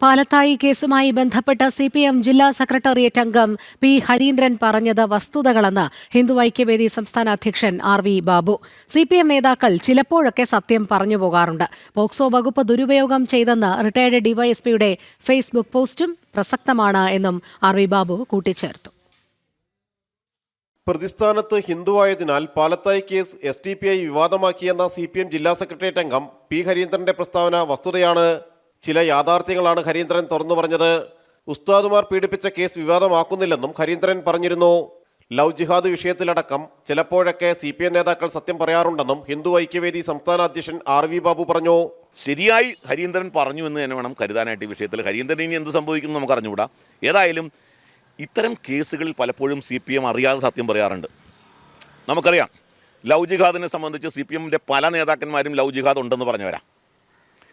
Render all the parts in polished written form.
പാലത്തായി കേസുമായി ബന്ധപ്പെട്ട് CPM ജില്ലാ സെക്രട്ടേറിയറ്റ് അംഗം പി ഹരീന്ദ്രൻ പറഞ്ഞത് വസ്തുതകളെന്ന് ഹിന്ദു ഐക്യവേദി സംസ്ഥാന അധ്യക്ഷൻ RV ബാബു. CPM നേതാക്കൾ ചിലപ്പോഴൊക്കെ സത്യം പറഞ്ഞുപോകാറുണ്ട്. പോക്സോ വകുപ്പ് ദുരുപയോഗം ചെയ്തെന്ന് റിട്ടയർഡ് ഡിവൈഎസ്പിയുടെ ഫേസ്ബുക്ക് പോസ്റ്റും പ്രസക്തമാണ് എന്നും RV ബാബു കൂട്ടിച്ചേർത്തു. പ്രതിസ്ഥാനത്ത് ഹിന്ദുവായതിനാൽ പാലത്തായി കേസ് SDPI വിവാദമാക്കിയെന്ന CPM ജില്ലാ സെക്രട്ടേറിയറ്റ് അംഗം പി ഹരീന്ദ്രന്റെ പ്രസ്താവന വസ്തുതയാണ്. ചില യാഥാർത്ഥ്യങ്ങളാണ് ഹരീന്ദ്രൻ തുറന്നു പറഞ്ഞത്. ഉസ്താദുമാർ പീഡിപ്പിച്ച കേസ് വിവാദമാക്കുന്നില്ലെന്നും ഹരീന്ദ്രൻ പറഞ്ഞിരുന്നു. ലവ് ജിഹാദ് വിഷയത്തിലടക്കം ചിലപ്പോഴൊക്കെ CPM നേതാക്കൾ സത്യം പറയാറുണ്ടെന്നും ഹിന്ദു ഐക്യവേദി സംസ്ഥാന അധ്യക്ഷൻ RV ബാബു പറഞ്ഞു. ശരിയായി ഹരീന്ദ്രൻ പറഞ്ഞു എന്ന് തന്നെ വേണം കരുതാനായിട്ട്. ഈ വിഷയത്തിൽ ഹരീന്ദ്രൻ ഇനി എന്ത് സംഭവിക്കും നമുക്ക് അറിഞ്ഞുകൂടാ. ഏതായാലും ഇത്തരം കേസുകളിൽ പലപ്പോഴും CPM അറിയാതെ സത്യം പറയാറുണ്ട്. നമുക്കറിയാം, ലവ് ജിഹാദിനെ സംബന്ധിച്ച് CPMൻ്റെ പല നേതാക്കന്മാരും ലവ് ജിഹാദ് ഉണ്ടെന്ന് പറഞ്ഞുവരാം.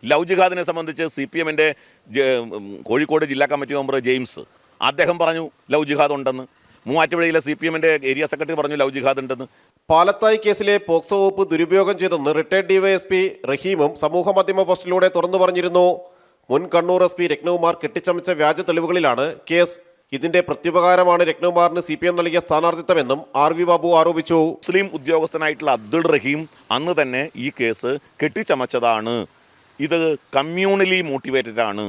ലവ് ജിഹാദിനെ സംബന്ധിച്ച് CPMൻ്റെ കോഴിക്കോട് ജില്ലാ കമ്മിറ്റി മെമ്പർ ജെയിംസ് അദ്ദേഹം പറഞ്ഞു ലവ് ജിഹാദ് ഉണ്ടെന്ന്. മൂവാറ്റുപുഴയിലെ CPMൻ്റെ ഏരിയ സെക്രട്ടറി പറഞ്ഞു ലവ് ജിഹാദ് ഉണ്ടെന്ന്. പാലത്തായി കേസിലെ പോക്സോ വകുപ്പ് ദുരുപയോഗം ചെയ്തെന്ന് റിട്ടയർഡ് ഡിവൈഎസ്പി റഹീമും സമൂഹമാധ്യമ പോസ്റ്റിലൂടെ തുറന്നു പറഞ്ഞിരുന്നു. മുൻ കണ്ണൂർ SP രത്നകുമാർ കെട്ടിച്ചമച്ച വ്യാജ തെളിവുകളിലാണ് കേസ്. ഇതിന്റെ പ്രത്യുപകാരമാണ് രത്നകുമാറിന് CPM നൽകിയ സ്ഥാനാർത്ഥിത്വമെന്നും RV ബാബു ആരോപിച്ചു. മുസ്ലിം ഉദ്യോഗസ്ഥനായിട്ടുള്ള അബ്ദുൾ റഹീം അന്ന് തന്നെ ഈ കേസ് കെട്ടിച്ചമച്ചതാണ്. ഇത് കമ്മ്യൂണലി മോട്ടിവേറ്റഡ് ആണ്,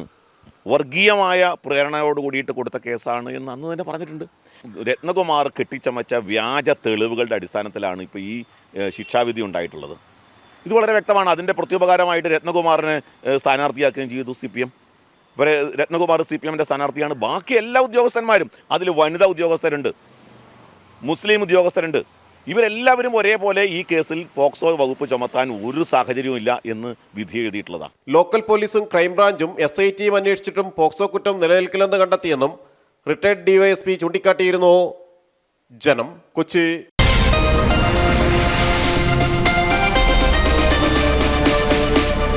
വർഗീയമായ പ്രേരണയോട് കൂടിയിട്ട് കൊടുത്ത കേസാണ് എന്ന് അന്ന് തന്നെ പറഞ്ഞിട്ടുണ്ട്. രത്നകുമാർ കെട്ടിച്ചമച്ച വ്യാജ തെളിവുകളുടെ അടിസ്ഥാനത്തിലാണ് ഇപ്പോൾ ഈ ശിക്ഷാവിധി ഉണ്ടായിട്ടുള്ളത്. ഇത് വളരെ വ്യക്തമാണ്. അതിൻ്റെ പ്രത്യുപകാരമായിട്ട് രത്നകുമാറിനെ സ്ഥാനാർത്ഥിയാക്കുകയും ചെയ്തു CPM. ഇവരെ രത്നകുമാർ CPMൻ്റെ സ്ഥാനാർത്ഥിയാണ്. ബാക്കി എല്ലാ ഉദ്യോഗസ്ഥന്മാരും, അതിൽ വനിതാ ഉദ്യോഗസ്ഥരുണ്ട്, മുസ്ലിം ഉദ്യോഗസ്ഥരുണ്ട്. ഇവരെല്ലാവരും ഒരേപോലെ ഈ കേസിൽ പോക്സോ വകുപ്പ് ചുമത്താൻ ഒരു സാഹചര്യവും ഇല്ല എന്ന് വിധി എഴുതിയിട്ടുള്ളതാണ്. ലോക്കൽ പോലീസും ക്രൈംബ്രാഞ്ചും SITയും അന്വേഷിച്ചിട്ടും പോക്സോ കുറ്റം നിലനിൽക്കില്ലെന്ന് കണ്ടെത്തിയെന്നും റിട്ടയർഡ് DYSP ചൂണ്ടിക്കാട്ടിയിരുന്നു. ജനം, കൊച്ചി.